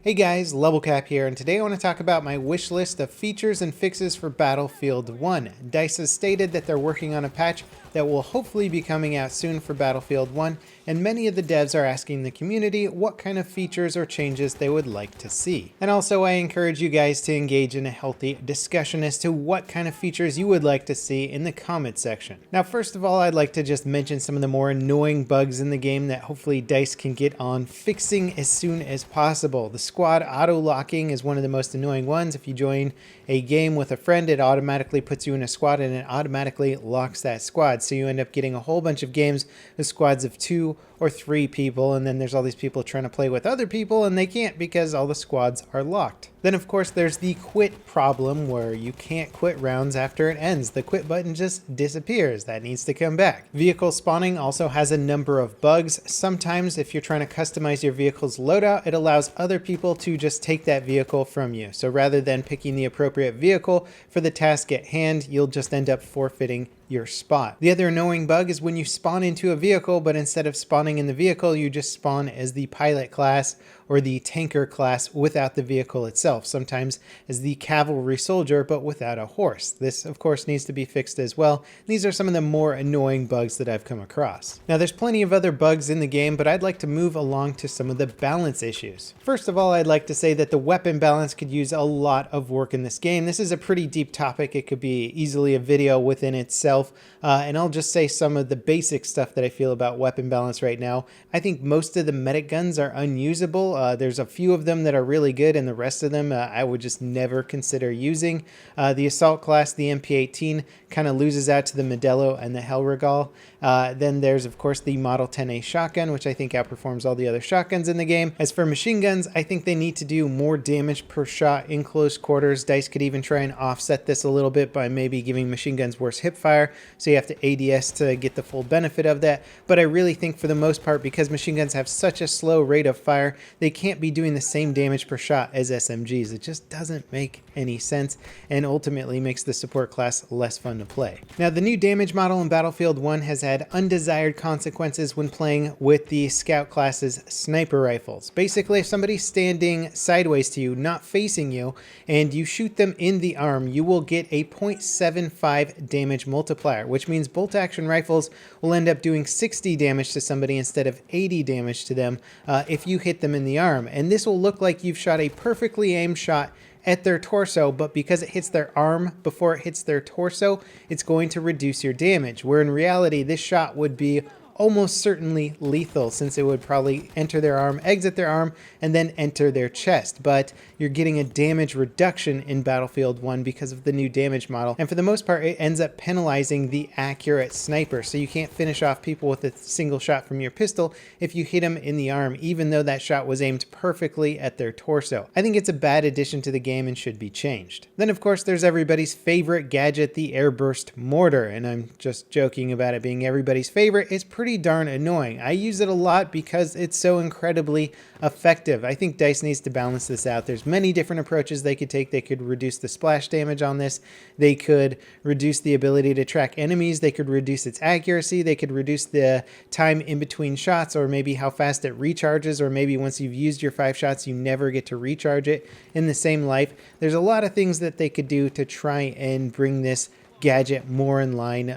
Hey guys, Level Cap here, and today I want to talk about my wish list of features and fixes for Battlefield 1. DICE has stated that they're working on a patch that will hopefully be coming out soon for Battlefield 1, and many of the devs are asking the community what kind of features or changes they would like to see. And also I encourage you guys to engage in a healthy discussion as to what kind of features you would like to see in the comment section. Now first of all, I'd like to just mention some of the more annoying bugs in the game that hopefully DICE can get on fixing as soon as possible. The squad auto-locking is one of the most annoying ones. If you join a game with a friend, it automatically puts you in a squad and it automatically locks that squad. So you end up getting a whole bunch of games with squads of 2 or 3 people, and then there's all these people trying to play with other people and they can't because all the squads are locked. Then of course there's the quit problem where you can't quit rounds after it ends. The quit button just disappears. That needs to come back. Vehicle spawning also has a number of bugs. Sometimes if you're trying to customize your vehicle's loadout, it allows other people to just take that vehicle from you. So rather than picking the appropriate vehicle for the task at hand, you'll just end up forfeiting your spot. The other annoying bug is when you spawn into a vehicle, but instead of spawning in the vehicle, you just spawn as the pilot class or the tanker class without the vehicle itself, sometimes as the cavalry soldier, but without a horse. This, of course, needs to be fixed as well. These are some of the more annoying bugs that I've come across. Now, there's plenty of other bugs in the game, but I'd like to move along to some of the balance issues. First of all, I'd like to say that the weapon balance could use a lot of work in this game. This is a pretty deep topic. It could be easily a video within itself, and I'll just say some of the basic stuff that I feel about weapon balance right now. I think most of the medic guns are unusable. There's a few of them that are really good, and the rest of them I would just never consider using. The assault class, the MP18, kind of loses out to the Modelo and the Hellregal. Then there's, of course, the Model 10A shotgun, which I think outperforms all the other shotguns in the game. As for machine guns, I think they need to do more damage per shot in close quarters. DICE could even try and offset this a little bit by maybe giving machine guns worse hip fire, so you have to ADS to get the full benefit of that. But I really think for the most part, because machine guns have such a slow rate of fire, they can't be doing the same damage per shot as SMGs. It just doesn't make any sense and ultimately makes the support class less fun to play. Now, the new damage model in Battlefield 1 has had undesired consequences when playing with the scout class's sniper rifles. Basically, if somebody's standing sideways to you, not facing you, and you shoot them in the arm, you will get a 0.75 damage multiplier, which means bolt action rifles will end up doing 60 damage to somebody instead of 80 damage to them if you hit them in the arm. And this will look like you've shot a perfectly aimed shot at their torso, but because it hits their arm before it hits their torso, it's going to reduce your damage, where in reality this shot would be almost certainly lethal, since it would probably enter their arm, exit their arm, and then enter their chest. But you're getting a damage reduction in Battlefield 1 because of the new damage model, and for the most part it ends up penalizing the accurate sniper, so you can't finish off people with a single shot from your pistol if you hit them in the arm, even though that shot was aimed perfectly at their torso. I think it's a bad addition to the game and should be changed. Then of course there's everybody's favorite gadget, the airburst mortar, and I'm just joking about it being everybody's favorite. It's pretty darn annoying. I use it a lot because it's so incredibly effective. I think DICE needs to balance this out. There's many different approaches they could take. They could reduce the splash damage on this. They could reduce the ability to track enemies. They could reduce its accuracy. They could reduce the time in between shots, or maybe how fast it recharges, or maybe once you've used your 5 shots, you never get to recharge it in the same life. There's a lot of things that they could do to try and bring this gadget more in line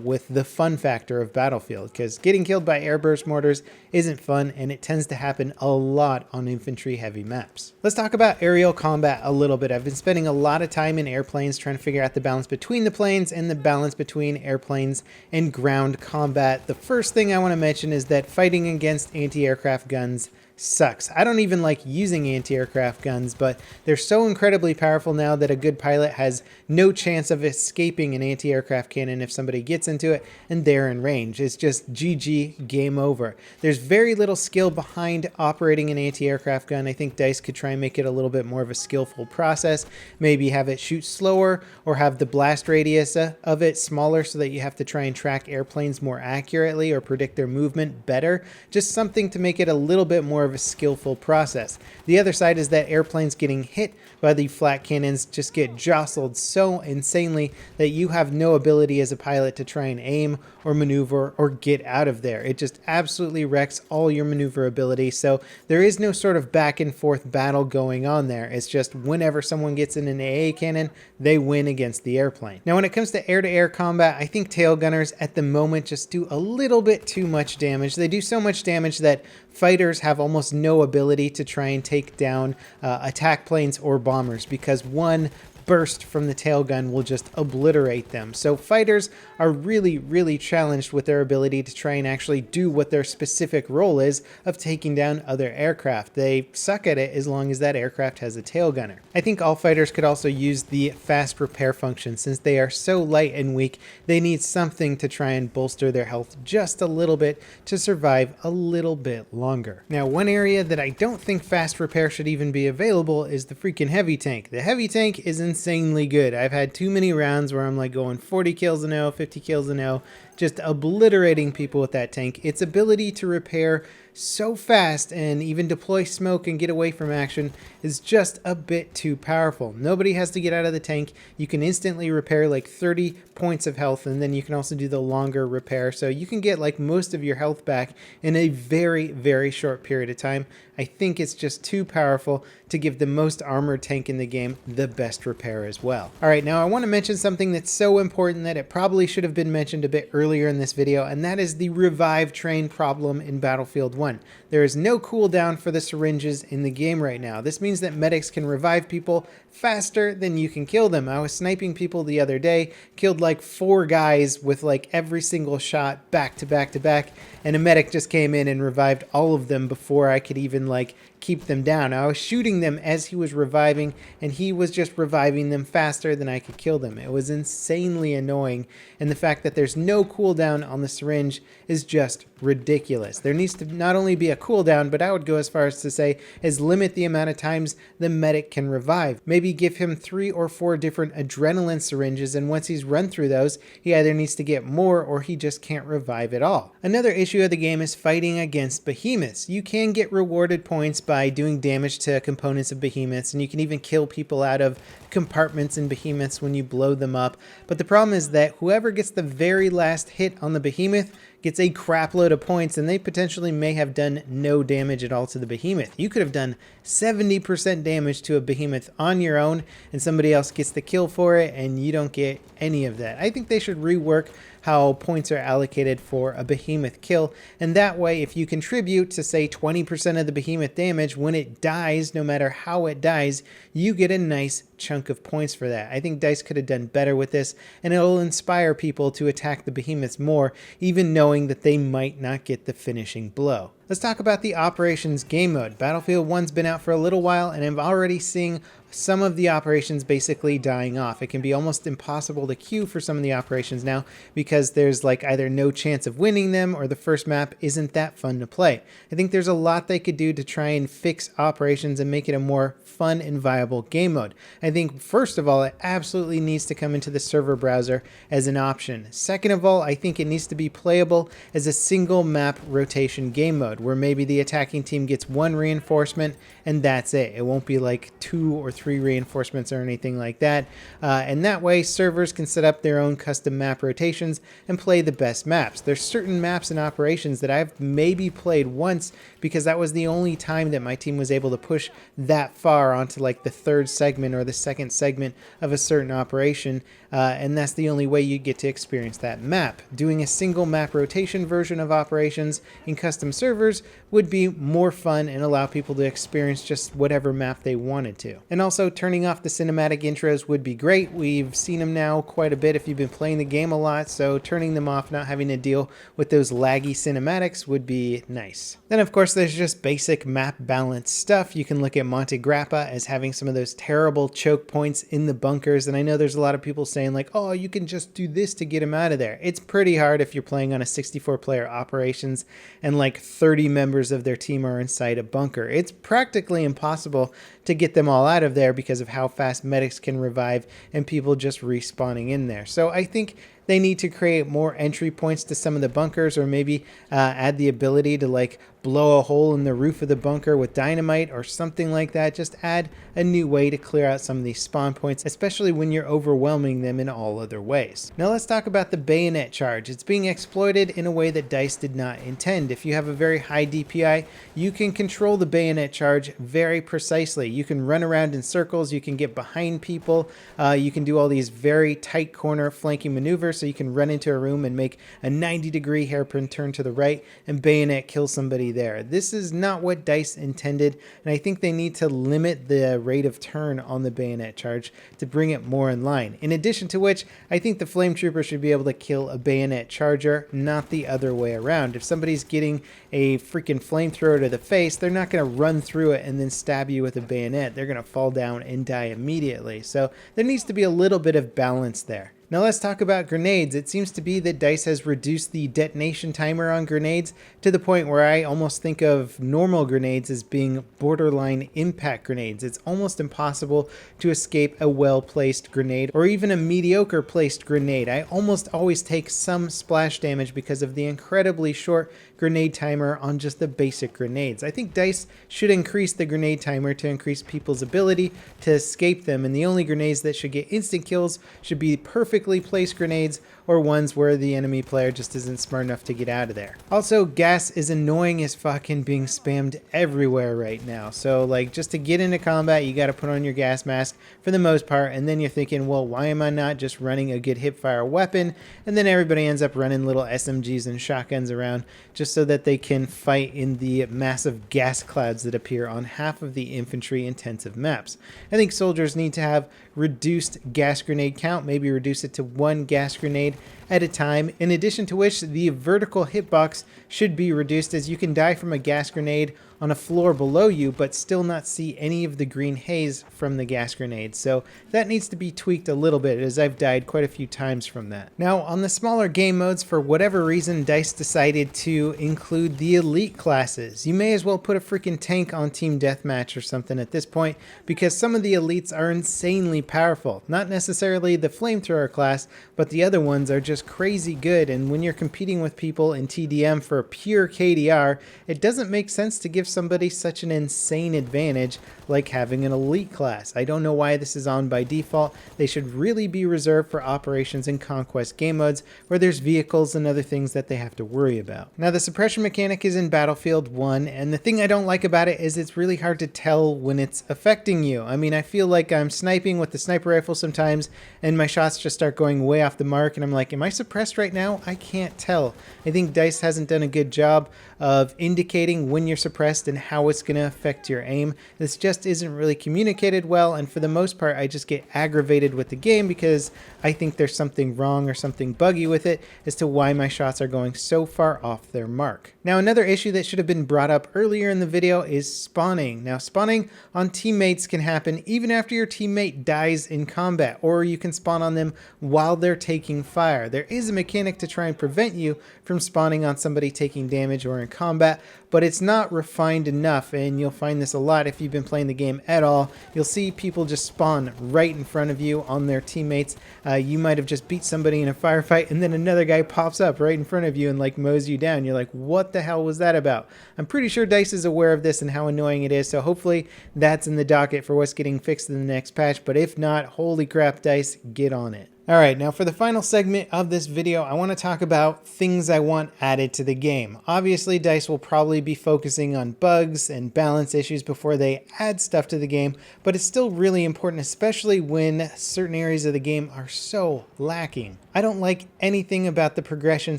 with the fun factor of Battlefield, because getting killed by airburst mortars isn't fun, and it tends to happen a lot on infantry heavy maps. Let's talk about aerial combat a little bit. I've been spending a lot of time in airplanes trying to figure out the balance between the planes and the balance between airplanes and ground combat. The first thing I want to mention is that fighting against anti-aircraft guns sucks. I don't even like using anti-aircraft guns, but they're so incredibly powerful now that a good pilot has no chance of escaping an anti-aircraft cannon if somebody gets into it and they're in range. It's just GG, game over. There's very little skill behind operating an anti-aircraft gun. I think DICE could try and make it a little bit more of a skillful process. Maybe have it shoot slower, or have the blast radius of it smaller so that you have to try and track airplanes more accurately or predict their movement better. Just something to make it a little bit more of of a skillful process. The other side is that airplanes getting hit by the flak cannons just get jostled so insanely that you have no ability as a pilot to try and aim or maneuver or get out of there. It just absolutely wrecks all your maneuverability. So there is no sort of back and forth battle going on there. It's just whenever someone gets in an AA cannon, they win against the airplane. Now, when it comes to air-to-air combat, I think tail gunners at the moment just do a little bit too much damage. They do so much damage that fighters have almost no ability to try and take down attack planes or bombers, because one burst from the tail gun will just obliterate them. So fighters are really challenged with their ability to try and actually do what their specific role is of taking down other aircraft. They suck at it as long as that aircraft has a tail gunner. I think all fighters could also use the fast repair function. Since they are so light and weak, they need something to try and bolster their health just a little bit to survive a little bit longer. Now, one area that I don't think fast repair should even be available is the freaking heavy tank. The heavy tank is insanely good. I've had too many rounds where I'm like going 40 kills an hour, 50 kills an hour, just obliterating people with that tank. Its ability to repair so fast and even deploy smoke and get away from action is just a bit too powerful. Nobody has to get out of the tank. You can instantly repair like 30 points of health, and then you can also do the longer repair. So you can get like most of your health back in a very short period of time. I think it's just too powerful to give the most armored tank in the game the best repair as well. All right, now I want to mention something that's so important that it probably should have been mentioned a bit earlier in this video, and that is the revive train problem in Battlefield 1. There is no cooldown for the syringes in the game right now. This means that medics can revive people faster than you can kill them. I was sniping people the other day, killed like 4 guys with like every single shot back to back to back, and a medic just came in and revived all of them before I could even like keep them down. I was shooting them as he was reviving, and he was just reviving them faster than I could kill them. It was insanely annoying, and the fact that there's no cooldown on the syringe is just ridiculous. There needs to not only be a cooldown, but I would go as far as to say is limit the amount of times the medic can revive. Maybe give him 3 or 4 different adrenaline syringes, and once he's run through those, he either needs to get more or he just can't revive at all. Another issue of the game is fighting against behemoths. You can get rewarded points by doing damage to components of behemoths, and you can even kill people out of compartments in behemoths when you blow them up. But the problem is that whoever gets the very last hit on the behemoth gets a crap load of points, and they potentially may have done no damage at all to the behemoth. You could have done 70% damage to a behemoth on your own, and somebody else gets the kill for it, and you don't get any of that. I think they should rework how points are allocated for a behemoth kill, and that way if you contribute to say 20% of the behemoth damage, when it dies, no matter how it dies, you get a nice chunk of points for that. I think DICE could have done better with this, and it'll inspire people to attack the behemoths more, even knowing that they might not get the finishing blow. Let's talk about the operations game mode. Battlefield 1's been out for a little while, and I'm already seeing some of the operations basically dying off. It can be almost impossible to queue for some of the operations now because there's like either no chance of winning them or the first map isn't that fun to play. I think there's a lot they could do to try and fix operations and make it a more fun and viable game mode. I think first of all, it absolutely needs to come into the server browser as an option. Second of all, I think it needs to be playable as a single map rotation game mode where maybe the attacking team gets 1 reinforcement and that's it. It won't be like 2 or 3 reinforcements or anything like that. And that way servers can set up their own custom map rotations and play the best maps. There's certain maps and operations that I've maybe played once because that was the only time that my team was able to push that far onto like the 3rd segment or the 2nd segment of a certain operation. And that's the only way you get to experience that map. Doing a single map rotation version of operations in custom servers would be more fun and allow people to experience just whatever map they wanted to. And also turning off the cinematic intros would be great. We've seen them now quite a bit if you've been playing the game a lot, so turning them off, not having to deal with those laggy cinematics would be nice. Then of course there's just basic map balance stuff. You can look at Monte Grappa as having some of those terrible choke points in the bunkers, and I know there's a lot of people saying like, oh, you can just do this to get them out of there. It's pretty hard if you're playing on a 64-player operations and like 30 members of their team are inside a bunker. It's practically impossible to get them all out of there because of how fast medics can revive and people just respawning in there. So I think they need to create more entry points to some of the bunkers, or maybe add the ability to like blow a hole in the roof of the bunker with dynamite or something like that. Just add a new way to clear out some of these spawn points, especially when you're overwhelming them in all other ways. Now let's talk about the bayonet charge. It's being exploited in a way that DICE did not intend. If you have a very high DPI, you can control the bayonet charge very precisely. You can run around in circles, you can get behind people, you can do all these very tight corner flanking maneuvers, so you can run into a room and make a 90-degree hairpin turn to the right and bayonet kill somebody there. This is not what DICE intended, and I think they need to limit the rate of turn on the bayonet charge to bring it more in line. In addition to which, I think the flame trooper should be able to kill a bayonet charger, not the other way around. If somebody's getting a freaking flamethrower to the face, they're not going to run through it and then stab you with a bayonet. They're going to fall down and die immediately. So there needs to be a little bit of balance there. Now let's talk about grenades. It seems to be that DICE has reduced the detonation timer on grenades to the point where I almost think of normal grenades as being borderline impact grenades. It's almost impossible to escape a well-placed grenade or even a mediocre placed grenade. I almost always take some splash damage because of the incredibly short grenade timer on just the basic grenades. I think DICE should increase the grenade timer to increase people's ability to escape them, and the only grenades that should get instant kills should be perfectly placed grenades or ones where the enemy player just isn't smart enough to get out of there. Also, gas is annoying as fucking being spammed everywhere right now. So like, just to get into combat, you got to put on your gas mask for the most part, and then you're thinking, well, why am I not just running a good hipfire weapon? And then everybody ends up running little SMGs and shotguns around just so that they can fight in the massive gas clouds that appear on half of the infantry intensive maps. I think soldiers need to have reduced gas grenade count, maybe reduce it to 1 gas grenade at a time, in addition to which the vertical hitbox should be reduced, as you can die from a gas grenade on a floor below you but still not see any of the green haze from the gas grenade. So that needs to be tweaked a little bit, as I've died quite a few times from that. Now on the smaller game modes, for whatever reason, DICE decided to include the elite classes. You may as well put a freaking tank on Team Deathmatch or something at this point, because some of the elites are insanely powerful. Not necessarily the flamethrower class, but the other ones are just crazy good, and when you're competing with people in TDM for pure KDR, it doesn't make sense to give somebody such an insane advantage like having an elite class. I don't know why this is on by default. They should really be reserved for operations and conquest game modes where there's vehicles and other things that they have to worry about. Now the suppression mechanic is in Battlefield 1, and the thing I don't like about it is it's really hard to tell when it's affecting you. I mean, I feel like I'm sniping with the sniper rifle sometimes and my shots just start going way off the mark, and I'm like, am I suppressed right now? I can't tell. I think DICE hasn't done a good job of indicating when you're suppressed and how it's going to affect your aim. This just isn't really communicated well, and for the most part I just get aggravated with the game because I think there's something wrong or something buggy with it as to why my shots are going so far off their mark. Now another issue that should have been brought up earlier in the video is spawning. Now spawning on teammates can happen even after your teammate dies in combat, or you can spawn on them while they're taking fire. There is a mechanic to try and prevent you from spawning on somebody taking damage or in combat, but it's not refined enough, and you'll find this a lot if you've been playing the game at all. You'll see people just spawn right in front of you on their teammates. You might have just beat somebody in a firefight, and then another guy pops up right in front of you and like mows you down. You're like, what the hell was that about? I'm pretty sure DICE is aware of this and how annoying it is, so hopefully that's in the docket for what's getting fixed in the next patch, but if not, holy crap, DICE, get on it. Alright, now for the final segment of this video, I want to talk about things I want added to the game. Obviously, DICE will probably be focusing on bugs and balance issues before they add stuff to the game, but it's still really important, especially when certain areas of the game are so lacking. I don't like anything about the progression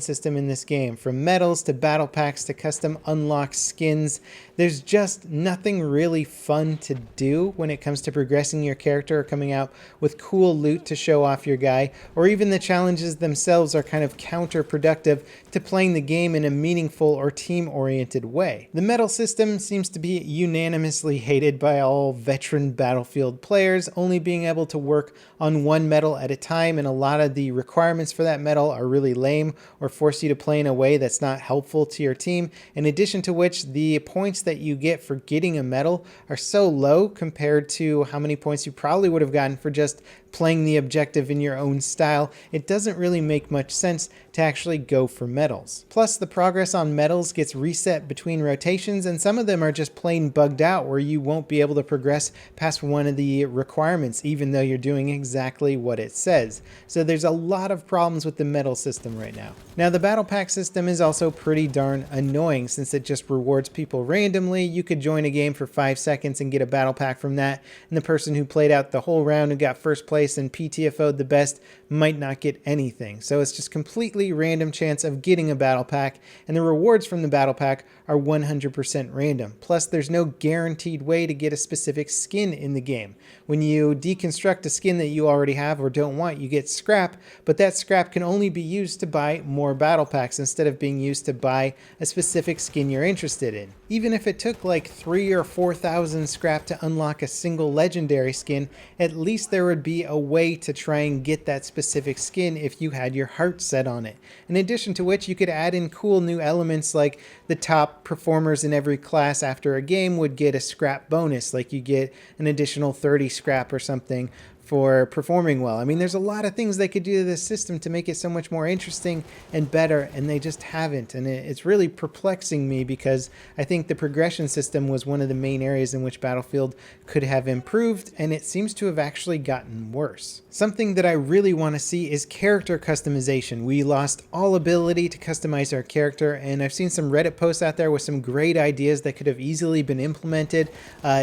system in this game, from medals to battle packs to custom unlocked skins. There's just nothing really fun to do when it comes to progressing your character or coming out with cool loot to show off your guy, or even the challenges themselves are kind of counterproductive to playing the game in a meaningful or team-oriented way. The medal system seems to be unanimously hated by all veteran Battlefield players, only being able to work on one medal at a time, and a lot of the requirements for that medal are really lame or force you to play in a way that's not helpful to your team, in addition to which the points that you get for getting a medal are so low compared to how many points you probably would have gotten for just playing the objective in your own style, it doesn't really make much sense to actually go for medals. Plus, the progress on medals gets reset between rotations, and some of them are just plain bugged out where you won't be able to progress past one of the requirements even though you're doing exactly what it says. So there's a lot of problems with the medal system right now. Now, the battle pack system is also pretty darn annoying since it just rewards people randomly. You could join a game for 5 seconds and get a battle pack from that, and the person who played out the whole round and got first place and PTFO'd the best might not get anything. So it's just completely random chance of getting a battle pack, and the rewards from the battle pack are 100% random. Plus, there's no guaranteed way to get a specific skin in the game. When you deconstruct a skin that you already have or don't want, you get scrap, but that scrap can only be used to buy more battle packs instead of being used to buy a specific skin you're interested in. Even if it took like 3,000 or 4,000 scrap to unlock a single legendary skin, at least there would be a way to try and get that specific skin if you had your heart set on it. In addition to which, you could add in cool new elements like the top performers in every class after a game would get a scrap bonus, like you get an additional 30 scrap or something for performing well. I mean, there's a lot of things they could do to this system to make it so much more interesting and better, and they just haven't. And it's really perplexing me because I think the progression system was one of the main areas in which Battlefield could have improved, and it seems to have actually gotten worse. Something that I really want to see is character customization. We lost all ability to customize our character, and I've seen some Reddit posts out there with some great ideas that could have easily been implemented.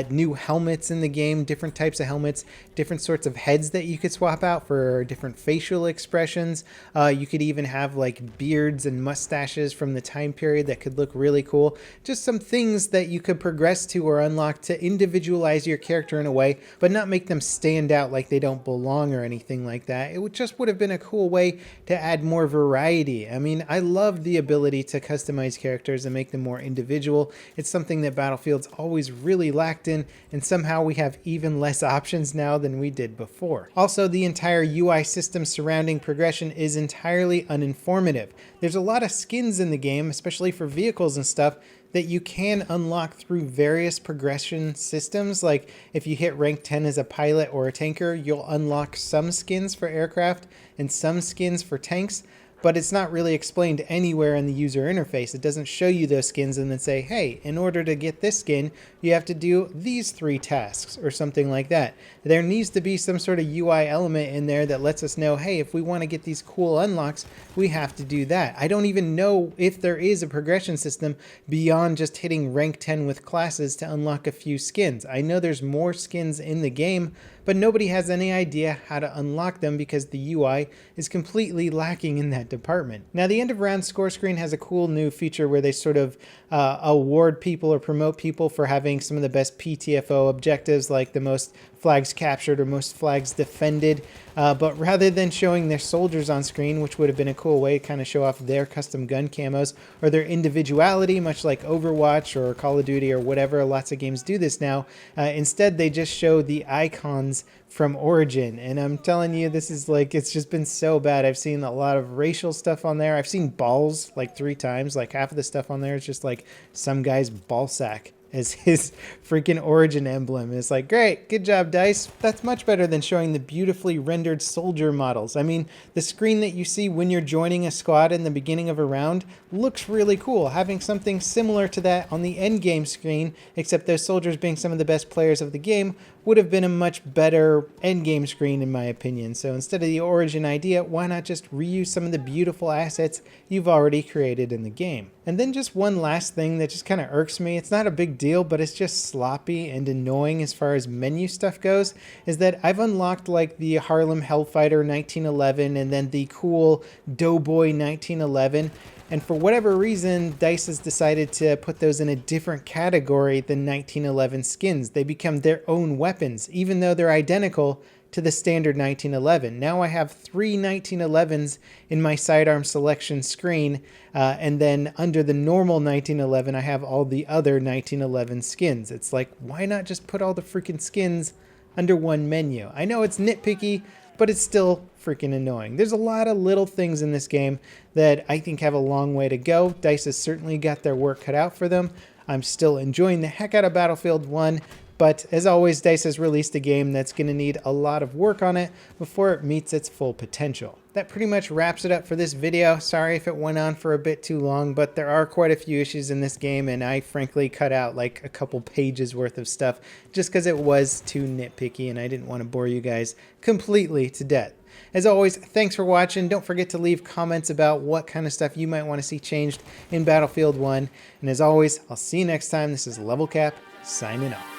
New helmets in the game, different types of helmets, different sorts of heads that you could swap out for different facial expressions. You could even have like beards and mustaches from the time period that could look really cool. Just some things that you could progress to or unlock to individualize your character in a way, but not make them stand out like they don't belong or anything like that. It would have been a cool way to add more variety. I mean, I love the ability to customize characters and make them more individual. It's something that Battlefield's always really lacked in, and somehow we have even less options now than we did before. Also, the entire UI system surrounding progression is entirely uninformative. There's a lot of skins in the game, especially for vehicles and stuff, that you can unlock through various progression systems. Like if you hit rank 10 as a pilot or a tanker, you'll unlock some skins for aircraft and some skins for tanks, but it's not really explained anywhere in the user interface. It doesn't show you those skins and then say, hey, in order to get this skin, you have to do these 3 tasks or something like that. There needs to be some sort of UI element in there that lets us know, hey, if we want to get these cool unlocks, we have to do that. I don't even know if there is a progression system beyond just hitting rank 10 with classes to unlock a few skins. I know there's more skins in the game, but nobody has any idea how to unlock them because the UI is completely lacking in that department. Now, the end of round score screen has a cool new feature where they sort of award people or promote people for having some of the best PTFO objectives, like the most flags captured or most flags defended. But rather than showing their soldiers on screen, which would have been a cool way to kind of show off their custom gun camos or their individuality, much like Overwatch or Call of Duty or whatever, lots of games do this now. Instead, they just show the icons from Origin. And I'm telling you, this is like, it's just been so bad. I've seen a lot of racial stuff on there. I've seen balls like 3 times. Like half of the stuff on there is just like some guy's ball sack as his freaking Origin emblem. It's like, great, good job, DICE. That's much better than showing the beautifully rendered soldier models. I mean, the screen that you see when you're joining a squad in the beginning of a round looks really cool. Having something similar to that on the end game screen, except those soldiers being some of the best players of the game, would have been a much better end game screen in my opinion. So instead of the Origin idea, why not just reuse some of the beautiful assets you've already created in the game? And then just one last thing that just kind of irks me, it's not a big deal, but it's just sloppy and annoying as far as menu stuff goes, is that I've unlocked like the Harlem Hellfighter 1911 and then the cool Doughboy 1911. And for whatever reason, DICE has decided to put those in a different category than 1911 skins. They become their own weapons, even though they're identical to the standard 1911. Now I have 3 1911s in my sidearm selection screen, and then under the normal 1911, I have all the other 1911 skins. It's like, why not just put all the freaking skins under one menu? I know it's nitpicky, but it's still freaking annoying. There's a lot of little things in this game that I think have a long way to go. DICE has certainly got their work cut out for them. I'm still enjoying the heck out of Battlefield 1, But as always, DICE has released a game that's going to need a lot of work on it before it meets its full potential. That pretty much wraps it up for this video. Sorry if it went on for a bit too long, but there are quite a few issues in this game, and I frankly cut out like a couple pages worth of stuff just because it was too nitpicky and I didn't want to bore you guys completely to death. As always, thanks for watching. Don't forget to leave comments about what kind of stuff you might want to see changed in Battlefield 1. And as always, I'll see you next time. This is Level Cap, signing off.